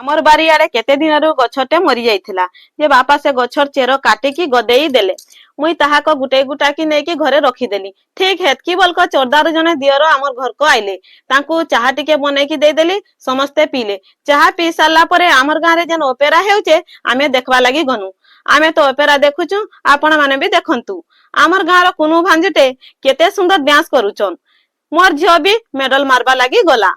ଆମର ବାରିଆଡେ କେତେ ଦିନରୁ ଗଛଟେ ମରି ଯାଇଥିଲା ଯେ ବାପା ସେ ଗଛର ଚେର କାଟିକି ଗଦେଇ ଦେଲେ। ମୁଇଁ ତାହାକ ଗୁଟେ ଗୁଟାକି ନେଇକି ଘରେ ରଖିଦେଲି। ଠିକ ହେତକି ବଲକ ଚୋରଦାର ଜଣେ ଦିଅର ଆମର ଘରକୁ ଆଇଲେ। ତାଙ୍କୁ ଚାହା ଟିକେ ବନେଇକି ଦେଇଦେଲି, ସମସ୍ତେ ପିଇଲେ। ଚାହା ପିଇ ସାରିଲା ପରେ ଆମର ଗାଁରେ ଯେନ ଅପେରା ହେଉଛେ ଆମେ ଦେଖବା ଲାଗି ଗନୁ। ଆମେ ତ ଅପେରା ଦେଖୁଛୁ, ଆପଣ ମାନେ ବି ଦେଖନ୍ତୁ। ଆମର ଗାଁର କୁନୁ ଭାଞ୍ଜଟେ କେତେ ସୁନ୍ଦର ଡ୍ୟାନ୍ସ କରୁଛନ। मोर झील भी मेडल मारवा लगी गला।